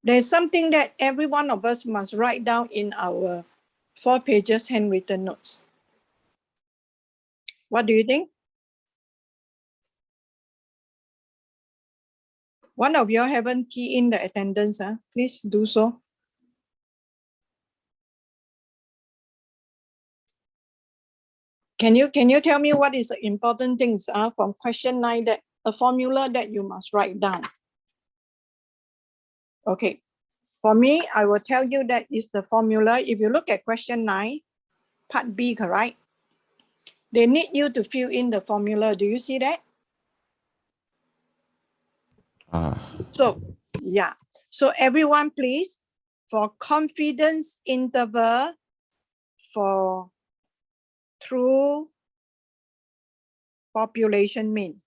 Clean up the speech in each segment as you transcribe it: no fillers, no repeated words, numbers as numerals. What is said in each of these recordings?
There's something that every one of us must write down in our 4 pages handwritten notes. What do you think? One of you haven't keyed in the attendance, please do so. Can you tell me what is the important things from question 9, that a formula that you must write down? Okay, for me, I will tell you that is the formula. If you look at question 9, part B, correct? They need you to fill in the formula. Do you see that? So, yeah. So everyone, please, for confidence interval for true population mean.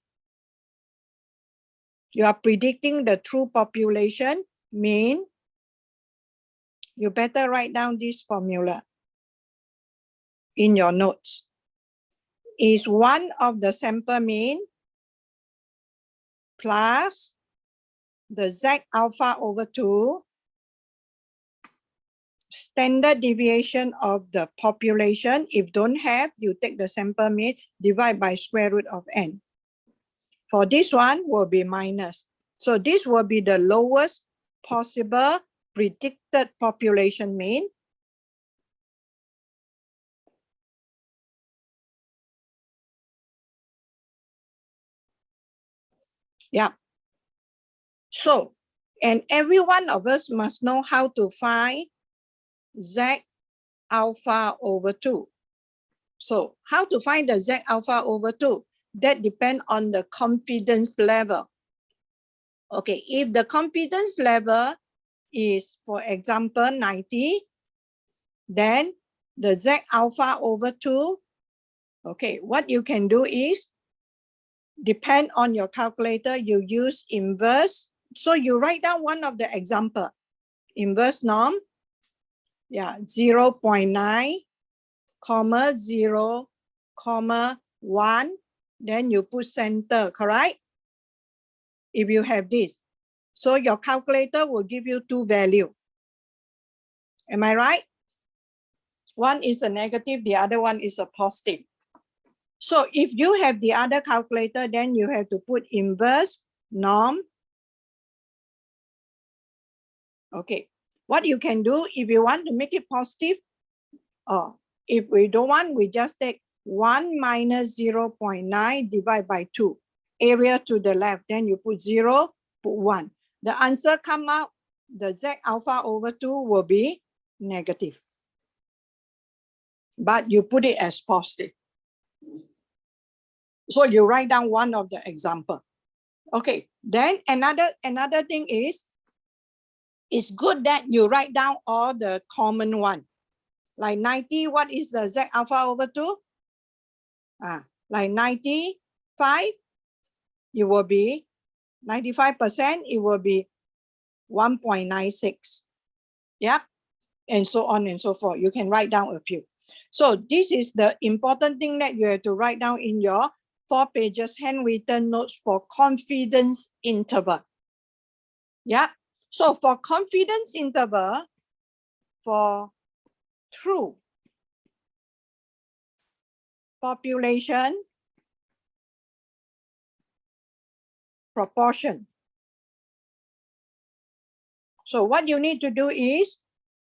You are predicting the true population mean. You better write down this formula in your notes. Is one of the sample mean plus the Z alpha over 2 standard deviation of the population. If don't have, you take the sample mean, divide by square root of n. For this one will be minus. So this will be the lowest possible predicted population mean. Yeah. So, and every one of us must know how to find Z alpha over 2. So how to find the Z alpha over 2? That depends on the confidence level. Okay, if the confidence level is, for example, 90, then the Z alpha over 2, okay, what you can do is, depend on your calculator, you use inverse. So you write down one of the example, inverse norm, yeah, 0.9, 0, 1, then you put center, correct? If you have this. So your calculator will give you 2 values. Am I right? One is a negative, the other one is a positive. So if you have the other calculator, then you have to put inverse norm. Okay, what you can do if you want to make it positive, if we don't want, we just take 1 minus 0.9 divided by 2. Area to the left, then you put 0, put 1. The answer come out, the Z alpha over 2 will be negative. But you put it as positive. So you write down one of the example. Okay, then another thing is, it's good that you write down all the common one. Like 90, what is the Z alpha over 2? Like 95, it will be 95%, it will be 1.96. Yeah, and so on and so forth. You can write down a few. So this is the important thing that you have to write down in your 4 pages handwritten notes for confidence interval. Yeah, so for confidence interval, for true population proportion. So what you need to do is,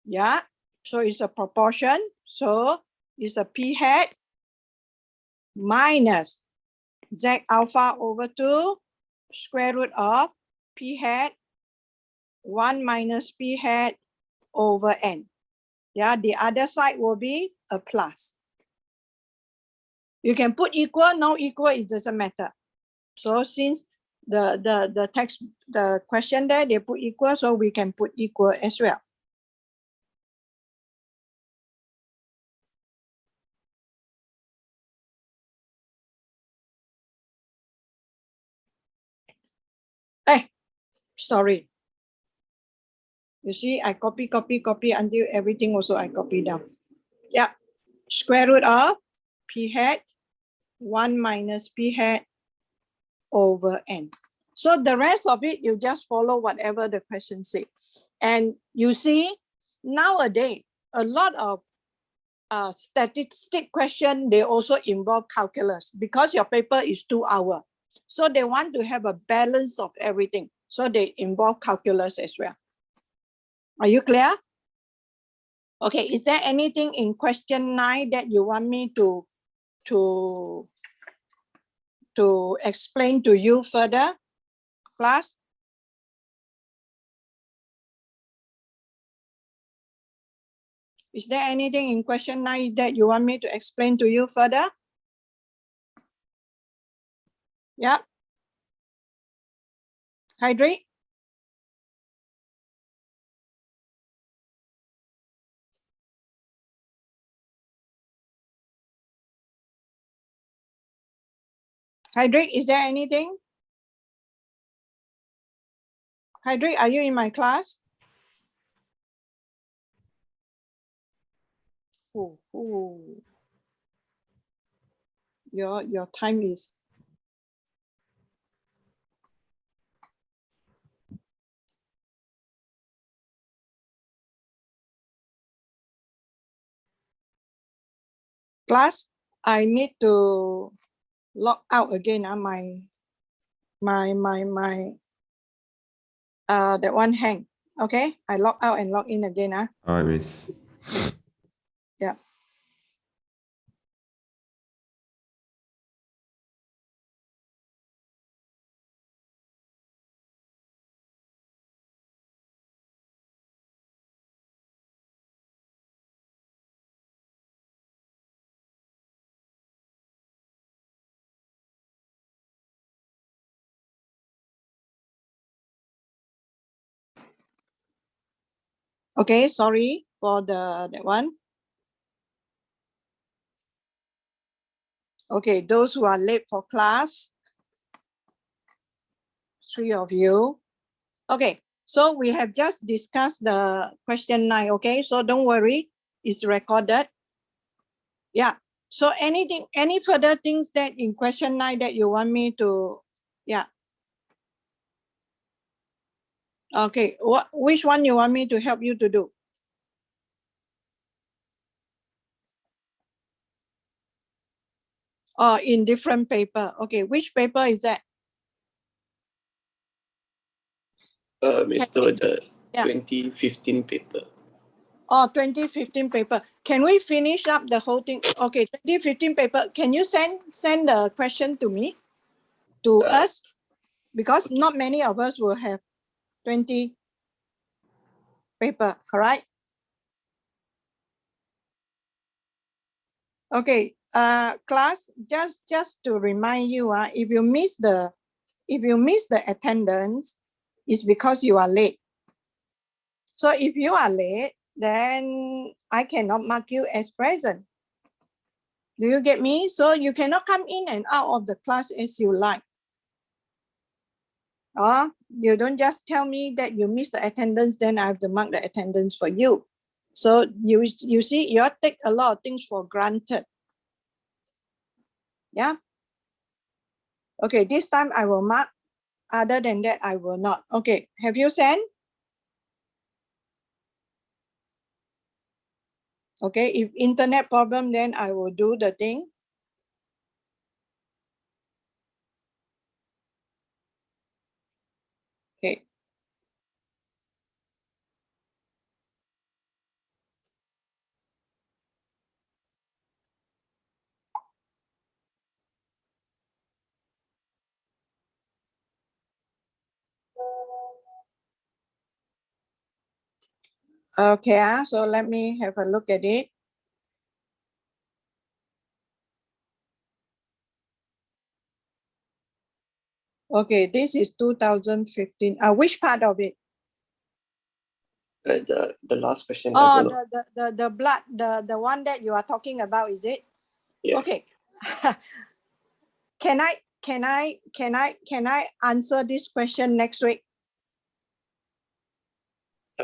yeah, so it's a proportion. So it's a p hat minus Z alpha over 2 square root of p hat 1 minus p hat over n. Yeah, the other side will be a plus. You can put equal, no equal, it doesn't matter. So since the text, the question there, they put equal, so we can put equal as well. Hey, sorry. You see, I copy until everything also I copy down. Yeah, square root of p hat 1 minus p hat over n. So the rest of it, you just follow whatever the question say. And you see, nowadays, a lot of statistic question, they also involve calculus because your paper is 2 hours. So they want to have a balance of everything. So they involve calculus as well. Are you clear? Okay, is there anything in question 9 that you want me to explain to you further, class? Is there anything in question 9 that you want me to explain to you further? Yeah. Hydrate? Hydrate, is there anything? Hydrate, are you in my class? Your time is. Class, I need to log out again. That one hang. Okay, I log out and log in again. Yes. Yeah. Okay, sorry for that one. Okay, those who are late for class, 3 of you. Okay, so we have just discussed the question 9, okay? So don't worry, it's recorded. Yeah, so any further things that in question 9 that you want me to, yeah. Okay, which one you want me to help you to do? Oh, in different paper. Okay, which paper is that? Mr. The Yeah. 2015 paper. Oh, 2015 paper. Can we finish up the whole thing? Okay, 2015 paper. Can you send the question to me, to us? Because not many of us will have 20 paper, correct? Okay, class, just to remind you, if you miss the attendance, it's because you are late. So if you are late, then I cannot mark you as present. Do you get me? So you cannot come in and out of the class as you like. You don't just tell me that you missed the attendance, then I have to mark the attendance for you. So you see, you take a lot of things for granted. Yeah. Okay, this time I will mark. Other than that, I will not. Okay, have you sent? Okay, if internet problem, then I will do the thing. Okay. Okay, so let me have a look at it. Okay, this is 2015. Which part of it? The last question. Oh, the blood, the one that you are talking about, is it? Yeah. Okay. Can I answer this question next week?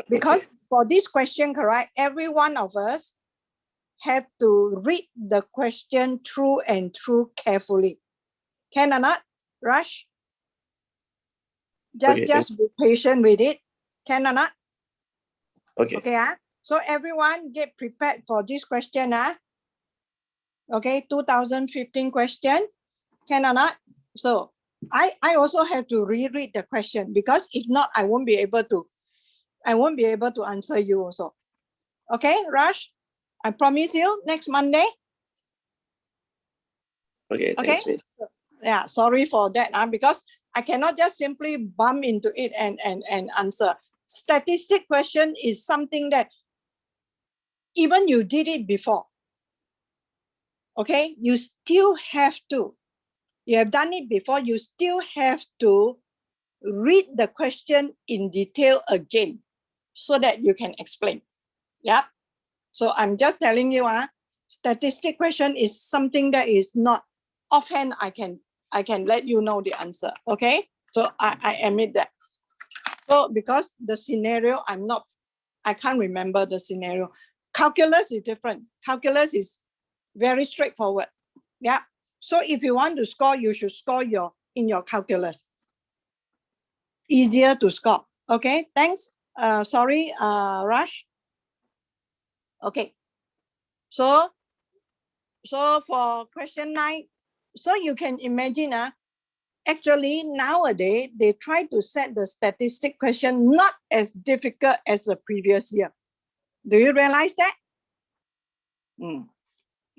Because for this question, correct, every one of us have to read the question through and through carefully. Can or not, Rush? Just be patient with it. Can or not? Okay. Okay, so everyone get prepared for this question. Okay, 2015 question. Can or not? So I also have to reread the question, because if not, I won't be able to answer you also. Okay, Rush, I promise you next Monday. Okay, Okay. thanks, Miss. Yeah, sorry for that, because I cannot just simply bump into it and answer. Statistic question is something that even you did it before. Okay, you still have to. You have done it before, you still have to read the question in detail again so that you can explain. Yeah. So I'm just telling you, statistic question is something that is not offhand. I can let you know the answer. Okay. So I admit that. So because the scenario, I can't remember the scenario. Calculus is different. Calculus is very straightforward. Yeah. So if you want to score, you should score in your calculus. Easier to score. Okay, thanks. Sorry, Rush. Okay. So for question 9, so you can imagine, actually nowadays they try to set the statistic question not as difficult as the previous year. Do you realize that?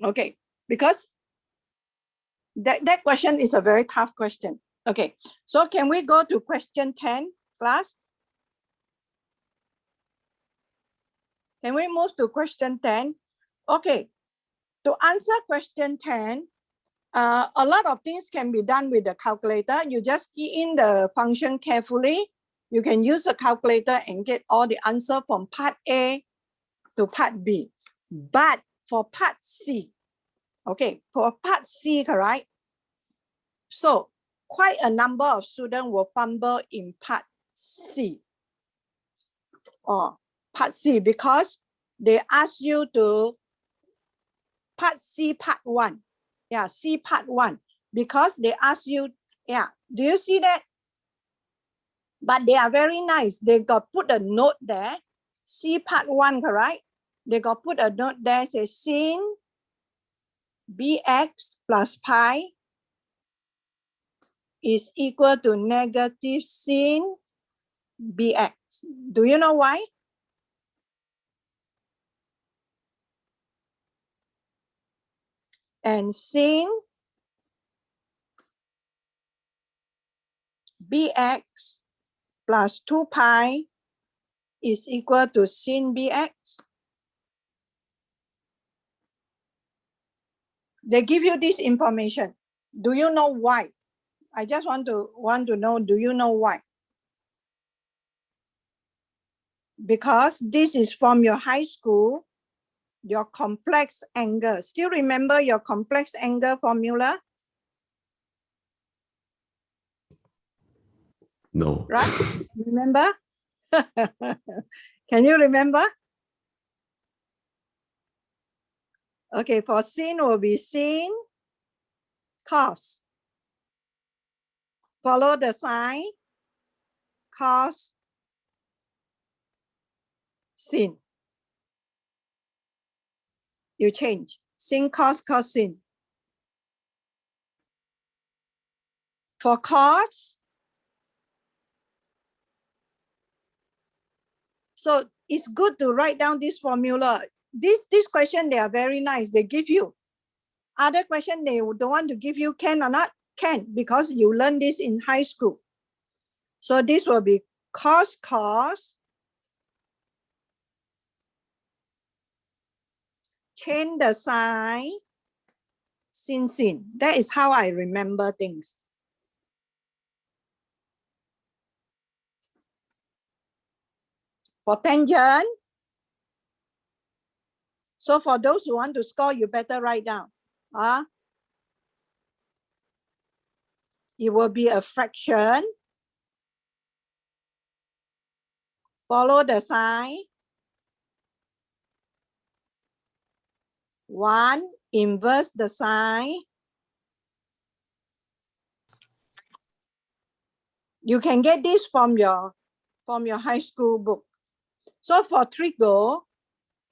Okay, because that question is a very tough question. Okay, so can we go to question 10, class? Can we move to question 10? Okay, to answer question 10, a lot of things can be done with the calculator. You just key in the function carefully. You can use a calculator and get all the answer from part A to part B. But for part C, okay, for part C, correct? So quite a number of students will fumble in part C. Part C, because they ask you to part C, part 1. Yeah, C part 1, because they ask you, yeah, do you see that? But they are very nice. They got put a note there, C part 1, correct? They got put a note there, say sin bx plus pi is equal to negative sin bx. Do you know why? And sin bx plus 2 pi is equal to sin bx. They give you this information. Do you know why? I just want to know, do you know why? Because this is from your high school, your complex angle. Still remember your complex angle formula? No. Right? Remember? Can you remember? Okay, for sin will be sin, cos. Follow the sign, cos, sin. You change. Sin, cos, cos, sin. For cos, so it's good to write down this formula. This question, they are very nice. They give you. Other question they don't want to give you, can or not? Can, because you learn this in high school. So this will be cos, cos. Change the sign, sin, sin. That is how I remember things. For tangent, so for those who want to score, you better write down. It will be a fraction. Follow the sign. 1, inverse the sign. You can get this from your high school book. So for trigo,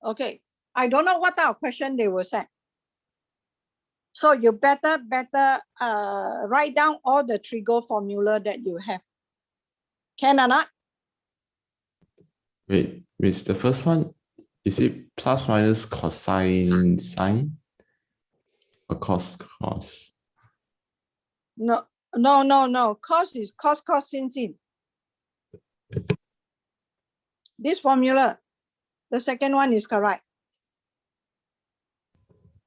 okay, I don't know what type of question they will say. So you better write down all the trigo formula that you have. Can or not? Wait, the first one, is it plus minus cosine sine? Or cos? No. Cos is cos sin sin. This formula, the second one is correct.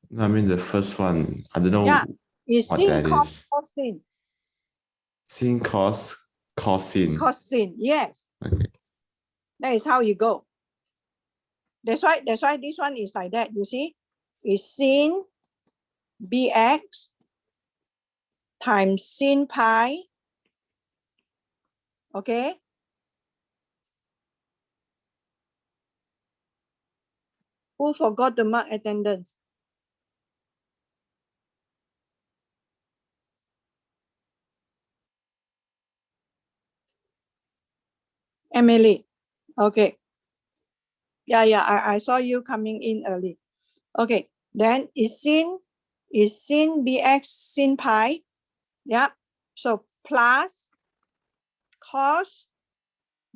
No, I mean the first one. I don't know Yeah, it's what sin that cos is. cos sin. Sin cos cosine. Cos sin, yes. Okay. That is how you go. That's why this one is like that. You see, it's sin bx times sin pi. Okay. Who forgot to mark attendance? Emily. Okay. Yeah, I saw you coming in early. Okay. Then is sin bx sin pi. Yeah. So plus cos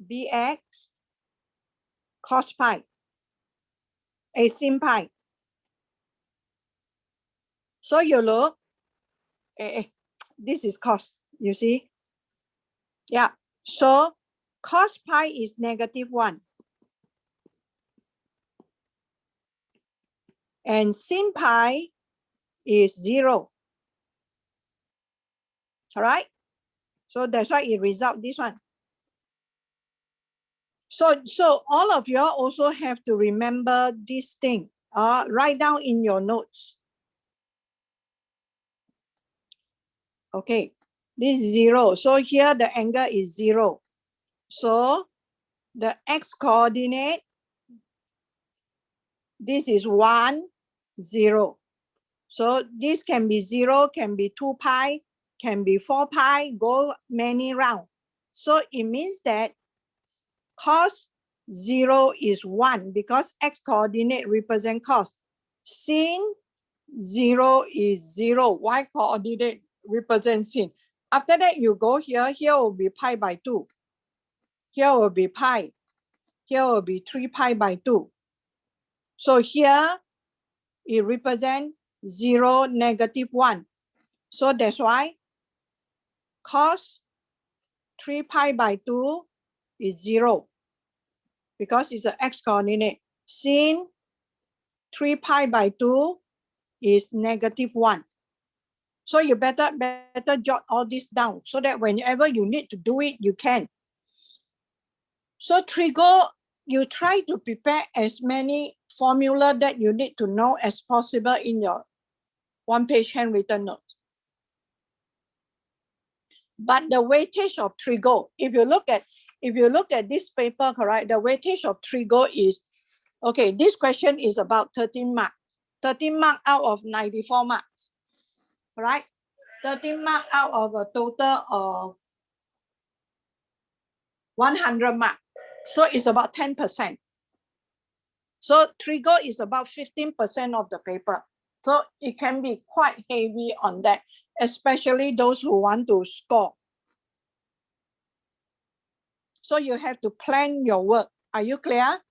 bx cos pi. A sin pi. So you look, this is cos, you see? Yeah, so cos pi is -1. And sin pi is 0. All right? So that's why it result this one. So all of you also have to remember this thing. Write down in your notes. Okay, this is 0. So here the angle is 0. So the x coordinate, this is 1, 0. So this can be 0, can be 2 pi, can be 4 pi, go many rounds. So it means that cos 0 is 1 because x coordinate represent cos. Sin 0 is 0, y coordinate represents sin. After that, you go here, here will be pi by 2. Here will be pi. Here will be 3 pi by 2. So here, it represents 0, -1. So that's why cos 3 pi by 2 is 0 because it's an x coordinate. Sin 3 pi by 2 is -1. So you better jot all this down so that whenever you need to do it, you can. So trigo, you try to prepare as many formula that you need to know as possible in your one-page handwritten note. But the weightage of trigo, if you look at this paper, correct, the weightage of trigo is, okay, this question is about 13 marks. 13 marks out of 94 marks, right? 13 marks out of a total of 100 marks. So it's about 10%. So trigo is about 15% of the paper. So it can be quite heavy on that, especially those who want to score. So you have to plan your work. Are you clear?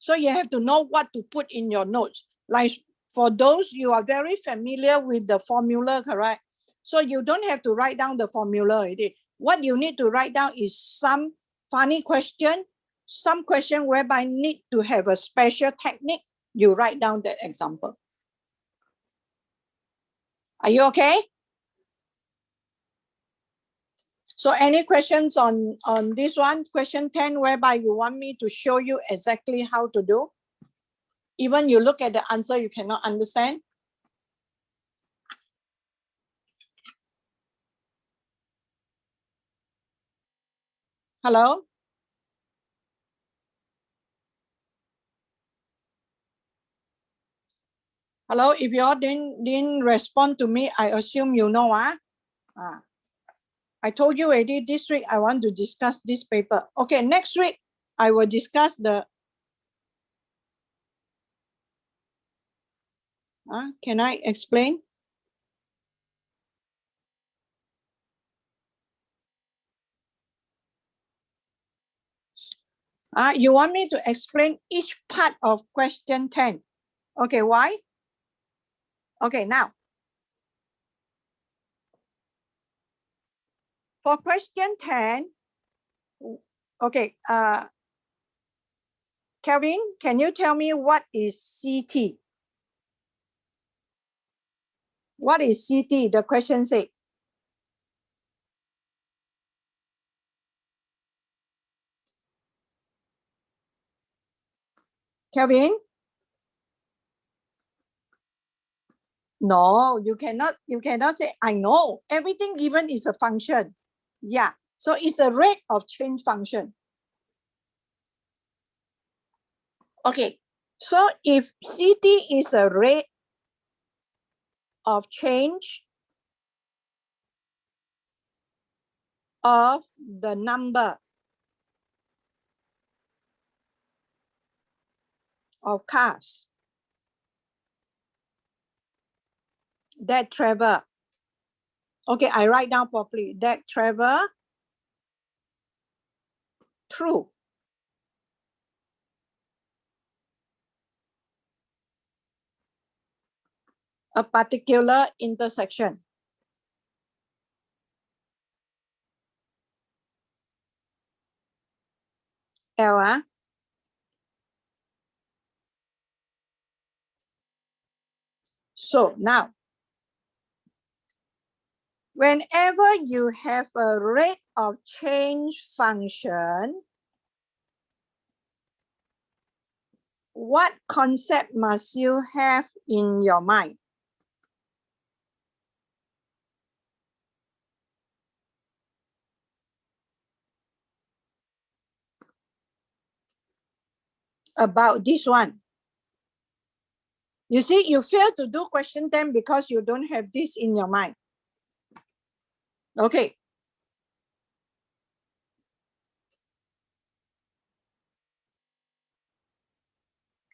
So you have to know what to put in your notes. Like for those, you are very familiar with the formula, correct? So you don't have to write down the formula already. What you need to write down is some funny question, some question whereby need to have a special technique. You write down that example. Are you okay? So any questions on this one, question 10, whereby you want me to show you exactly how to do? Even you look at the answer, you cannot understand. Hello? Hello, if you all didn't respond to me, I assume you know. I told you already this week I want to discuss this paper. Okay, next week I will discuss the can I explain? You want me to explain each part of question 10. Okay, why? Okay, now. For question 10, okay, Kelvin, can you tell me what is CT? What is CT? The question says. Kelvin? No, you cannot say, I know. Everything given is a function. Yeah, so it's a rate of change function. Okay, so if CT is a rate of change of the number of cars that travel. Okay, I write down properly. That travel through a particular intersection. L. So now, whenever you have a rate of change function, what concept must you have in your mind? About this one. You see, you fail to do question 10 because you don't have this in your mind. Okay.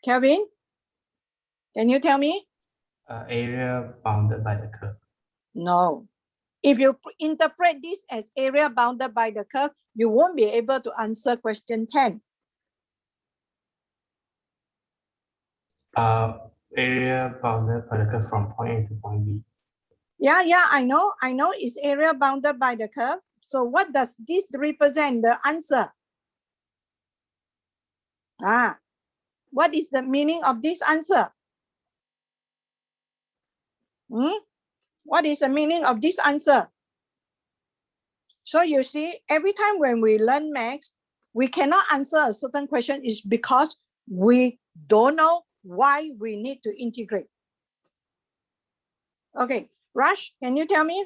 Kelvin, can you tell me? Area bounded by the curve. No. If you interpret this as area bounded by the curve, you won't be able to answer question 10. Area bounded by the curve from point A to point B. Yeah, I know it's area bounded by the curve. So what does this represent, the answer? What is the meaning of this answer? What is the meaning of this answer? So you see, every time when we learn maths, we cannot answer a certain question is because we don't know why we need to integrate. Okay, Raj, can you tell me?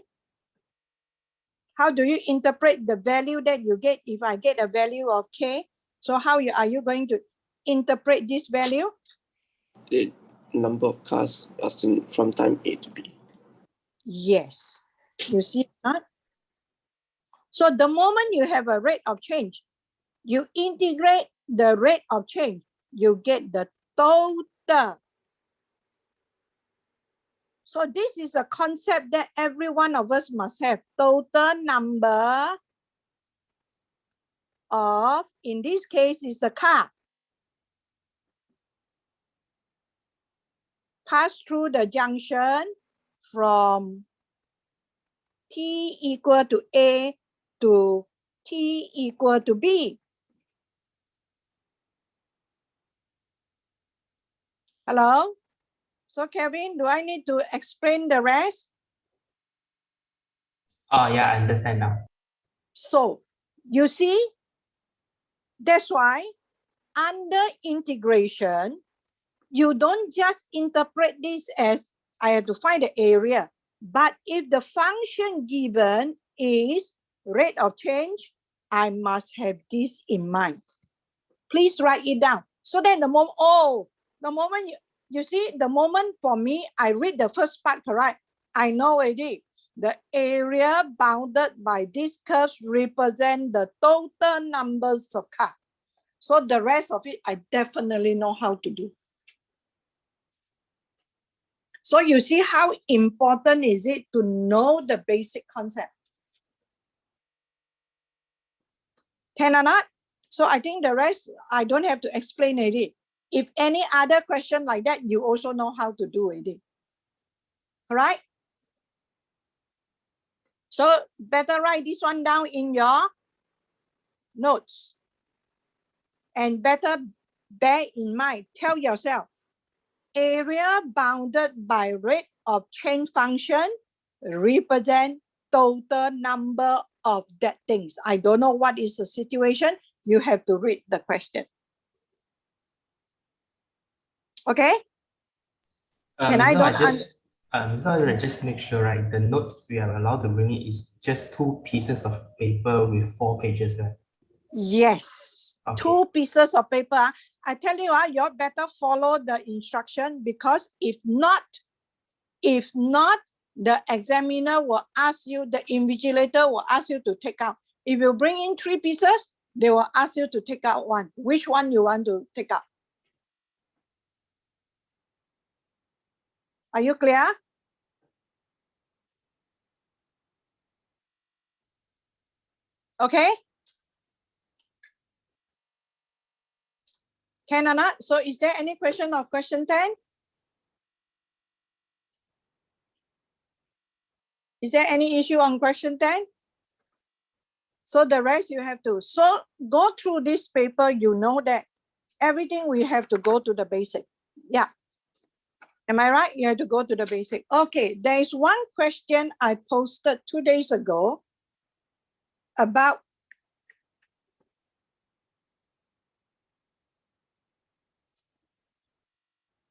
How do you interpret the value that you get if I get a value of K? So how are you going to interpret this value? The number of cars passing from time A to B. Yes. You see that? So the moment you have a rate of change, you integrate the rate of change, you get the total. So this is a concept that every one of us must have. Total number of, in this case, is a car. Pass through the junction from T equal to A to T equal to B. Hello? So Kevin, do I need to explain the rest? Oh, yeah, I understand now. So you see, that's why under integration, you don't just interpret this as I have to find the area, but if the function given is rate of change, I must have this in mind. Please write it down. So then the moment you see, the moment for me, I read the first part correct, I know already. the area bounded by these curves represent the total numbers of cars. So the rest of it, I definitely know how to do. So you see how important is it to know the basic concept? Can or not? So I think the rest, I don't have to explain it. If any other question like that, you also know how to do it. All right? So better write this one down in your notes. And better bear in mind, tell yourself, area bounded by rate of change function represent total number of that things. I don't know what is the situation. You have to read the question. Okay? Can I don't just make sure, right? The notes we are allowed to bring it is just 2 pieces of paper with 4 pages, right? Yes. Okay. 2 pieces of paper. I tell you, you better follow the instruction, because if not, the examiner will ask you, the invigilator will ask you to take out. If you bring in 3 pieces, they will ask you to take out 1. Which one you want to take out? Are you clear? Okay? Can or not? So is there any question of question 10? Is there any issue on question 10? So the rest you have to. So go through this paper, you know that everything we have to go to the basic. Yeah. Am I right? You have to go to the basic. Okay, there is one question I posted 2 days ago about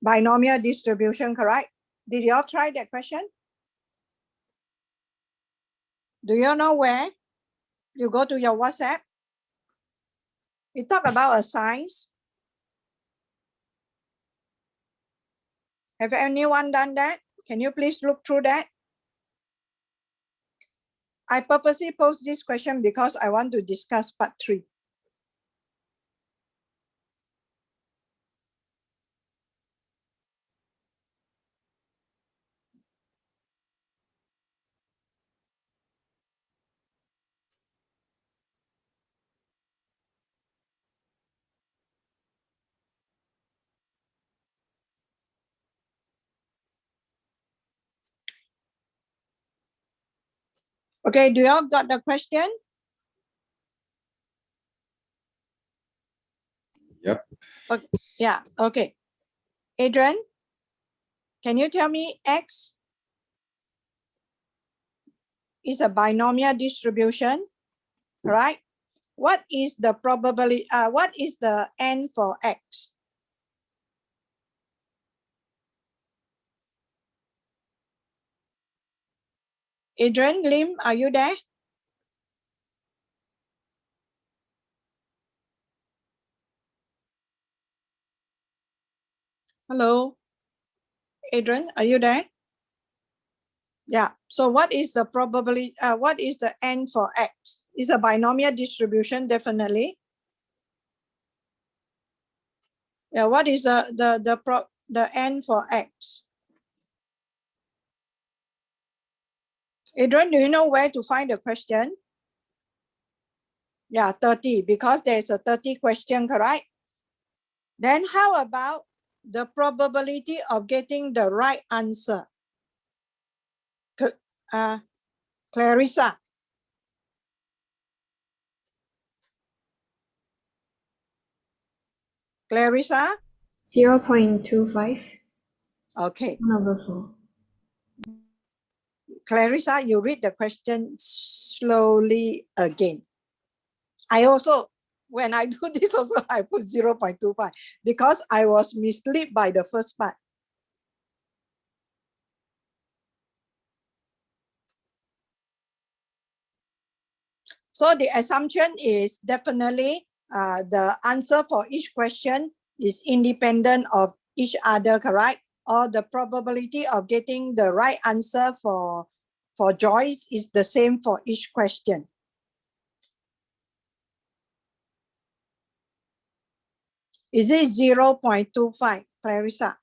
binomial distribution, correct? Did you all try that question? Do you know where? You go to your WhatsApp. We talk about a science. Have anyone done that? Can you please look through that? I purposely post this question because I want to discuss part 3. Okay, do you all got the question? Yep. Okay. Yeah, okay. Adrian, can you tell me X is a binomial distribution, right? What is the probability, what is the N for X? Adrian, Lim, are you there? Hello, Adrian, are you there? Yeah, so what is the probability, what is the N for X? It's a binomial distribution, definitely. Yeah, what is the N for X? Adrian, do you know where to find the question? Yeah, 30, because there's a 30 question, correct? Then how about the probability of getting the right answer? Clarissa. Clarissa? 0.25. Okay. 1/4. Clarissa, you read the question slowly again. I also, when I do this also, I put 0.25 because I was misled by the first part. So the assumption is definitely the answer for each question is independent of each other, correct? Or the probability of getting the right answer for for Joyce is the same for each question. Is it 0.25, Clarissa?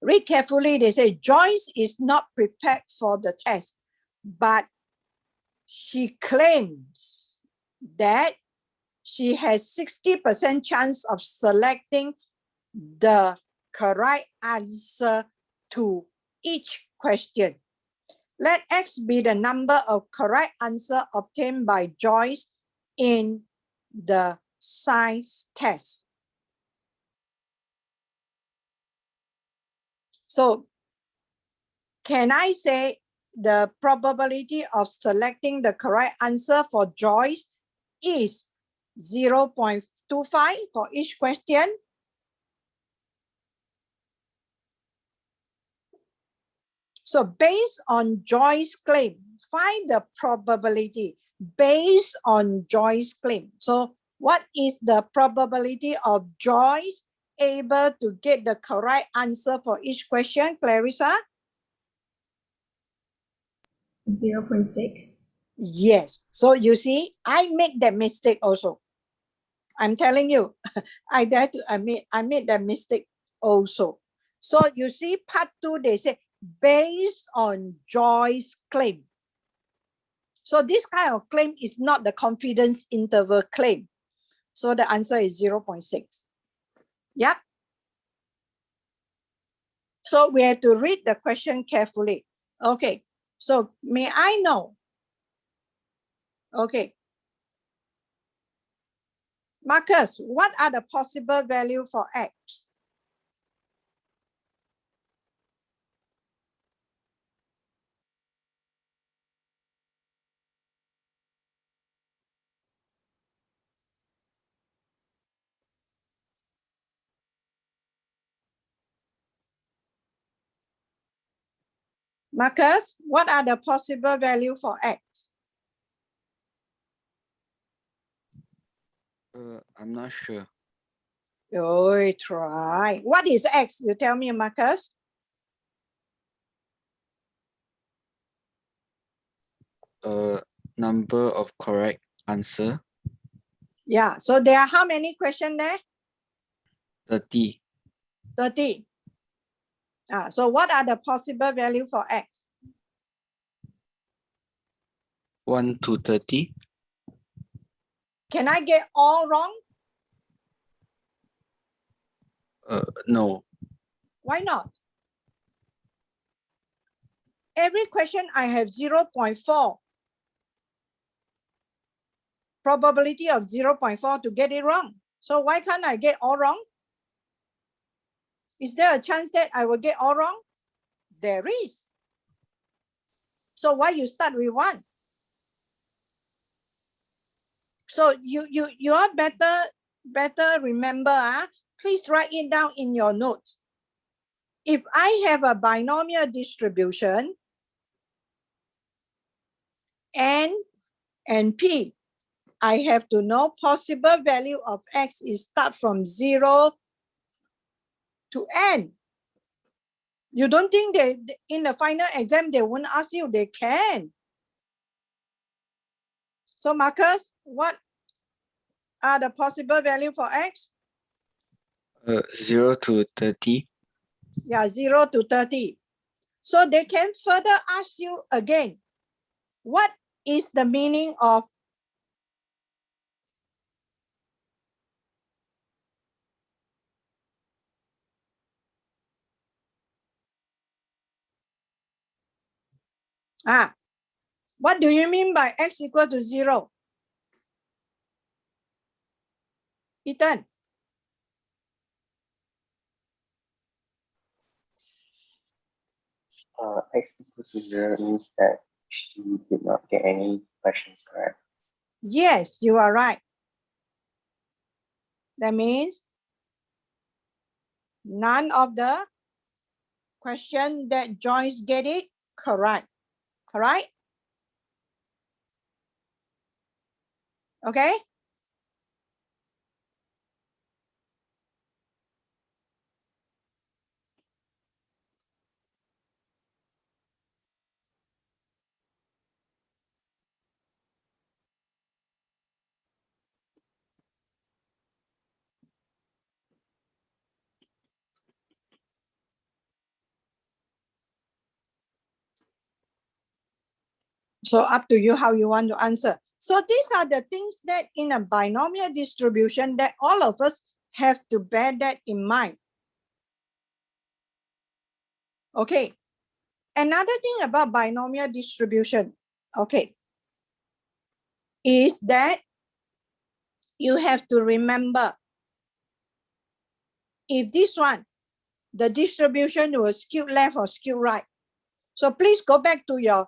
Read carefully. They say Joyce is not prepared for the test, but she claims that she has 60% chance of selecting the correct answer to each question. Let X be the number of correct answer obtained by Joyce in the science test. So can I say the probability of selecting the correct answer for Joyce is 0.25 for each question? So based on Joyce's claim, find the probability based on Joyce's claim. So what is the probability of Joyce able to get the correct answer for each question, Clarissa? 0.6. Yes. So you see, I make that mistake also. I'm telling you, I dare to admit, I made that mistake also. So you see, part 2, they say, based on Joyce's claim. So this kind of claim is not the confidence interval claim. So the answer is 0.6. Yep. So we have to read the question carefully. Okay. So may I know? Okay. Marcus, what are the possible value for X? Marcus, what are the possible value for X? I'm not sure. Oh, try. What is X? You tell me, Marcus. Number of correct answer, Yeah, so there are how many questions there? 30. 30. So what are the possible value for X? 1 to 30. Can I get all wrong? No. Why not? Every question I have 0.4. Probability of 0.4 to get it wrong. So why can't I get all wrong? Is there a chance that I will get all wrong? There is. So why you start with 1? So you are better remember, please write it down in your notes. If I have a binomial distribution, N and P, I have to know possible value of X is start from 0 to N. You don't think they in the final exam they won't ask you? They can. So Marcus, what are the possible value for X? 0 to 30. Yeah, 0 to 30. So they can further ask you again, what is the meaning of what do you mean by X equal to 0? Ethan. X equal to 0 means that she did not get any questions correct. Yes, you are right. That means none of the question that Joyce get it correct. Correct? Okay? So up to you how you want to answer. So these are the things that in a binomial distribution that all of us have to bear that in mind. Okay. Another thing about binomial distribution, okay, is that you have to remember if this one, the distribution was skewed left or skewed right. So please go back to your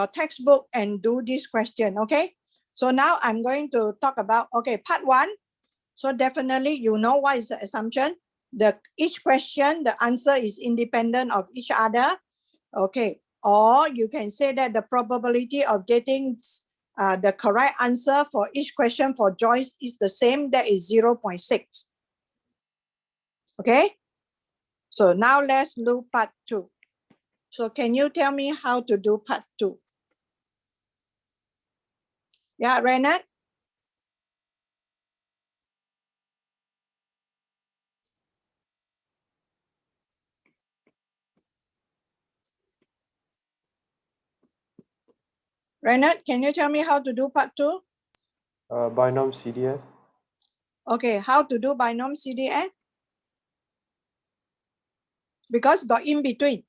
textbook and do this question, okay? So now I'm going to talk about, okay, part one. So definitely you know what is the assumption. Each question, the answer is independent of each other, okay? Or you can say that the probability of getting the correct answer for each question for Joyce is the same, that is 0.6. Okay? So now let's do part two. So can you tell me how to do part two? Yeah, Renat? Renat, can you tell me how to do part two? Binom CDF. Okay, how to do binom CDF? Because got in between.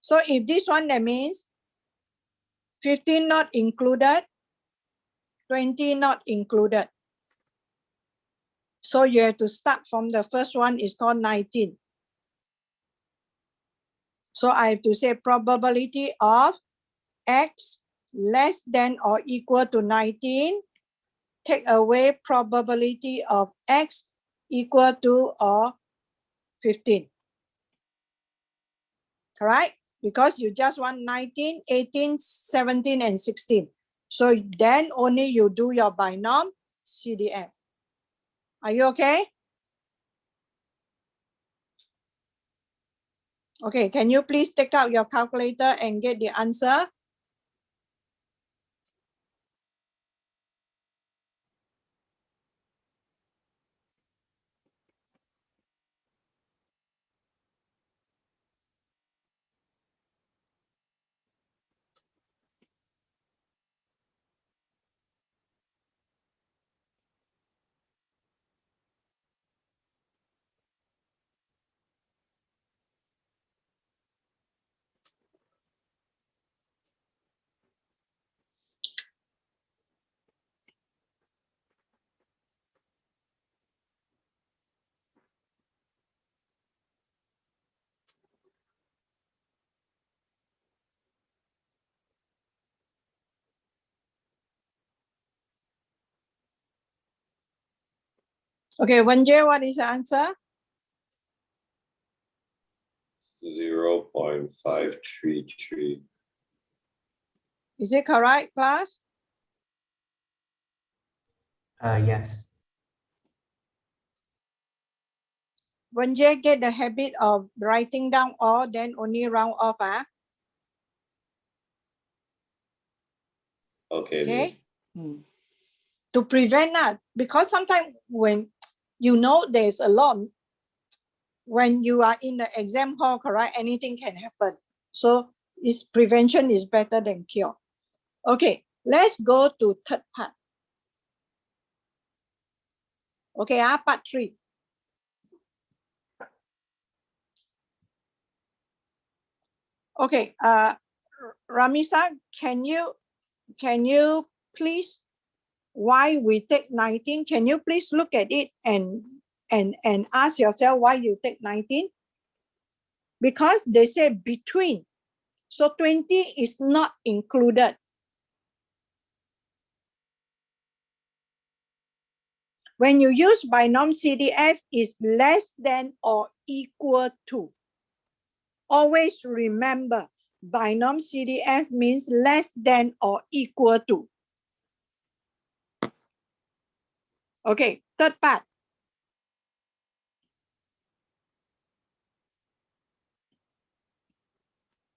So if this one, that means 15 not included, 20 not included. So you have to start from the first one is called 19. So I have to say probability of X less than or equal to 19. Take away probability of X equal to or 15. Correct? Because you just want 19, 18, 17, and 16. So then only you do your binom CDF. Are you okay? Okay, can you please take out your calculator and get the answer? Okay, Wenjie, what is the answer? 0.533. Is it correct, class? Yes. Wenjie get the habit of writing down all, then only round off. Okay. Okay. To prevent that, because sometimes when you know there's a lot, when you are in the exam hall, correct, anything can happen. So prevention is better than cure. Okay, let's go to third part. Okay, part 3. Okay, Ramisa, can you please, why we take 19? Can you please look at it and ask yourself why you take 19? Because they say between, so 20 is not included. When you use binom CDF, is less than or equal to. Always remember, binom CDF means less than or equal to. Okay, third part.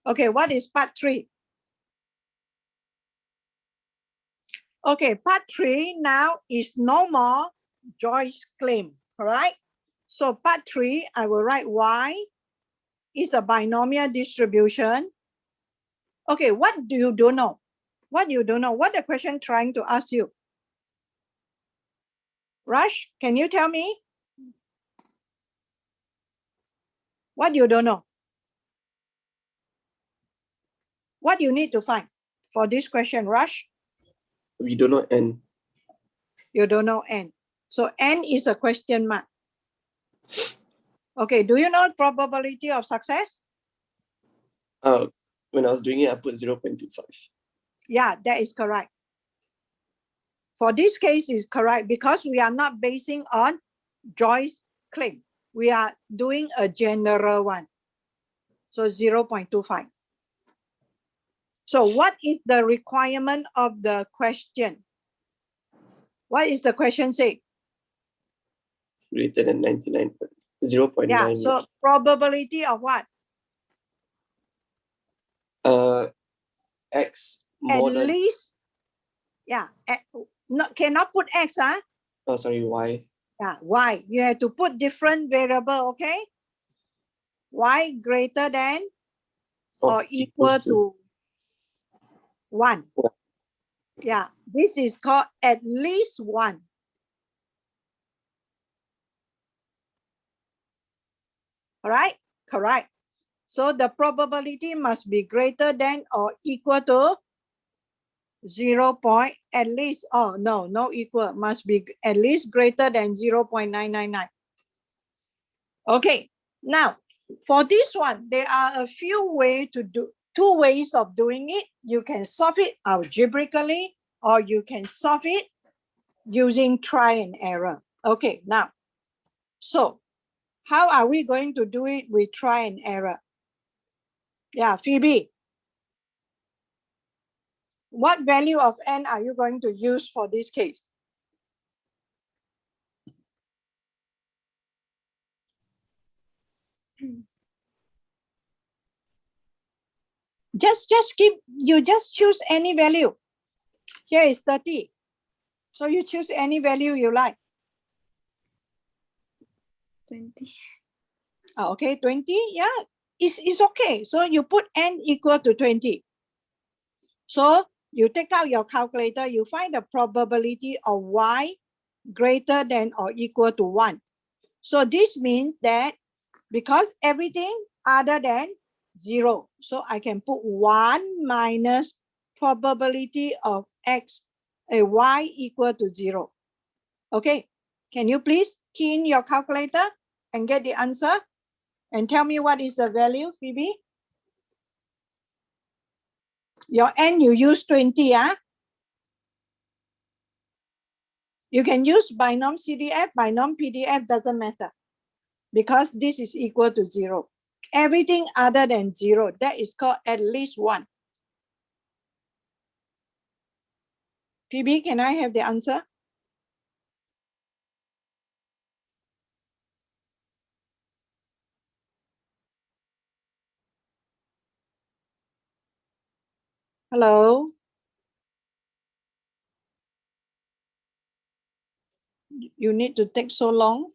Okay, what is part 3? Okay, part 3 now is no more Joyce claim, all right? So part 3, I will write Y is a binomial distribution. Okay, what do you don't know? What you don't know? What the question trying to ask you? Rush, can you tell me? What you don't know? What you need to find for this question, Rush? We don't know n. You don't know n. So n is a question mark. Okay, do you know probability of success? When I was doing it, I put 0.25. Yeah, that is correct. For this case is correct because we are not basing on Joyce's claim. We are doing a general one. So 0.25. So what is the requirement of the question? What is the question say? Greater than 99. 0.9. Yeah, so probability of what? X At more than, least, yeah, cannot put X, huh? oh, sorry, Y. Yeah, Y. You have to put different variable, okay? Y greater than or equal equals to 1. One. Yeah, this is called at least 1. All right, correct. So the probability must be greater than or equal to 0. At least, oh no, no equal, must be at least greater than 0.999. Okay, now for this one, there are a few ways to do, 2 ways of doing it. You can solve it algebraically or you can solve it using try and error. Okay, now, so how are we going to do it with try and error? Yeah, Phoebe. What value of n are you going to use for this case? Just choose any value. Here is 30. So you choose any value you like. 20. Okay, 20, yeah, it's okay. So you put n equal to 20. So you take out your calculator, you find the probability of y greater than or equal to 1. So this means that because everything other than 0, so I can put 1 minus probability of x, y equal to 0. Okay, can you please key in your calculator and get the answer? And tell me what is the value, Phoebe? Your n, you use 20, ah? You can use binom CDF, binom PDF, doesn't matter. Because this is equal to 0. Everything other than 0, that is called at least 1. Phoebe, can I have the answer? Hello? You need to take so long?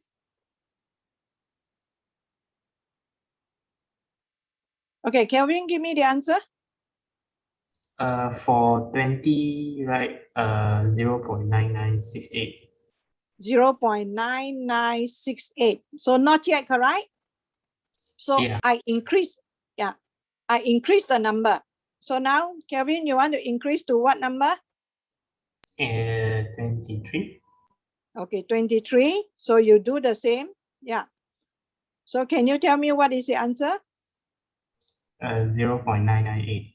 Okay, Kelvin, give me the answer. For 20, right, 0.9968. 0.9968. So not yet, correct? So Yeah. I increase the number. So now, Kelvin, you want to increase to what number? 23. Okay, 23. So you do the same. Yeah. So can you tell me what is the answer? 0.998.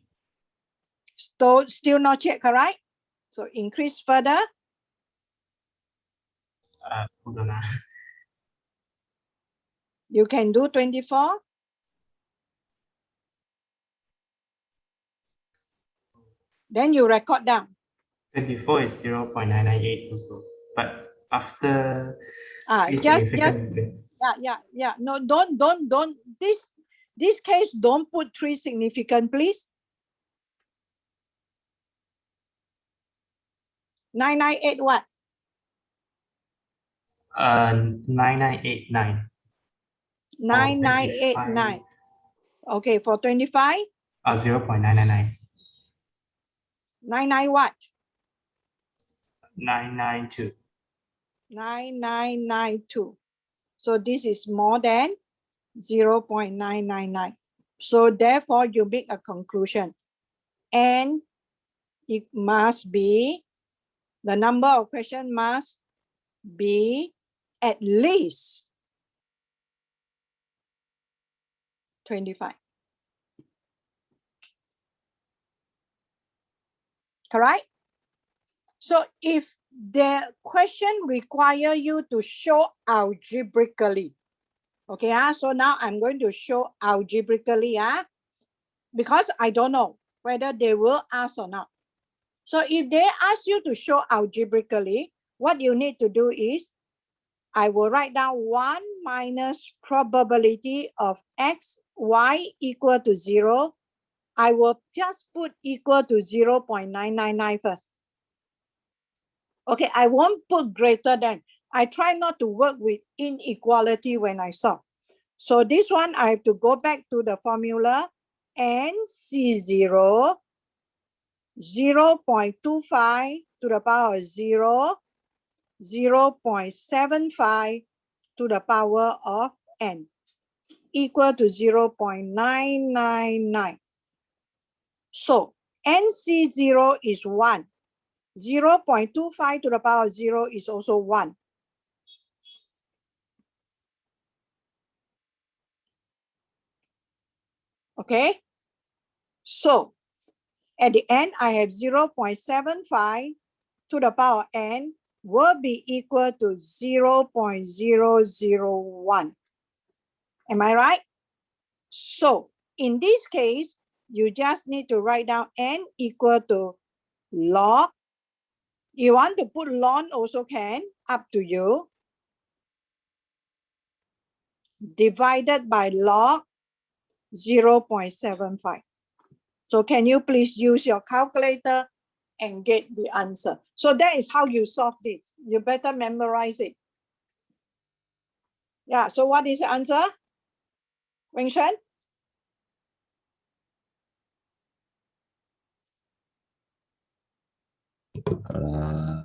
Still not yet, correct? So increase further. Hold on. You can do 24. Then you record down. 24 is 0.998 also. But after Just significant, yeah. No, don't. This case, don't put 3 significant, please. 998 what? 9989. 9989. Okay, for 25. 0.999. 99 what? 992. 9992. So this is more than 0.999. So therefore you make a conclusion. And it must be, the number of questions must be at least 25. Correct? So if the question require you to show algebraically, okay, so now I'm going to show algebraically, because I don't know whether they will ask or not. So if they ask you to show algebraically, what you need to do is, I will write down 1 minus probability of x, y equal to 0. I will just put equal to 0.999 first. Okay, I won't put greater than. I try not to work with inequality when I solve. So this one, I have to go back to the formula, NC0, 0.25 to the power of 0, 0.75 to the power of n, equal to 0.999. So NC0 is 1. 0.25 to the power of 0 is also 1. Okay? So at the end, I have 0.75 to the power n will be equal to 0.001. Am I right? So in this case, you just need to write down n equal to log. You want to put log also can, up to you. Divided by log 0.75. So can you please use your calculator and get the answer? So that is how you solve this. You better memorize it. Yeah, so what is the answer? Wing Shen? Uh,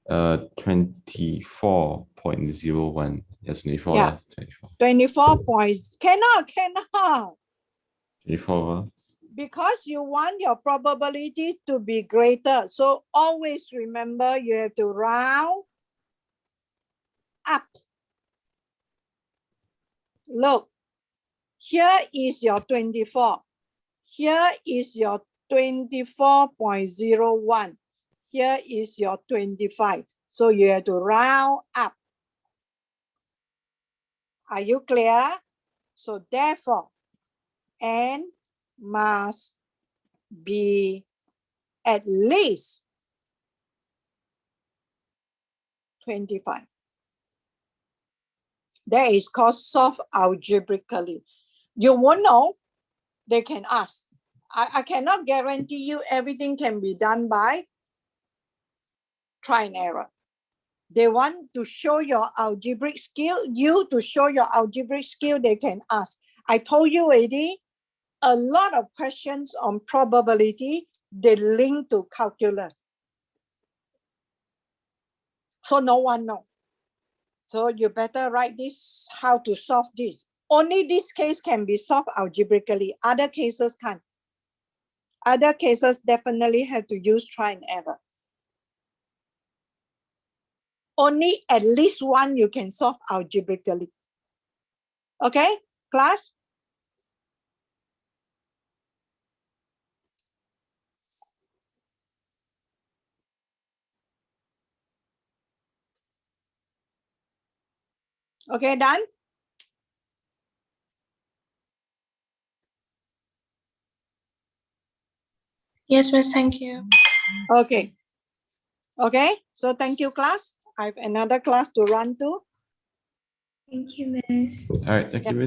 uh, 24.01. Yes, 24. Yeah. 24. 24 points. Cannot. 24. Because you want your probability to be greater. So always remember you have to round up. Look, here is your 24. Here is your 24.01. Here is your 25. So you have to round up. Are you clear? So therefore, n must be at least 25. That is called solve algebraically. You won't know, they can ask. I cannot guarantee you everything can be done by try and error. They want to show your algebraic skill, you to show your algebraic skill, they can ask. I told you already, a lot of questions on probability, they link to calculus. So no one knows. So you better write this, how to solve this. Only this case can be solved algebraically. Other cases can't. Other cases definitely have to use try and error. Only at least one you can solve algebraically. Okay, class? Okay, done? Yes, miss, thank you. Okay. Okay, so thank you, class. I have another class to run to. Thank you, miss. All right, thank you, Miss.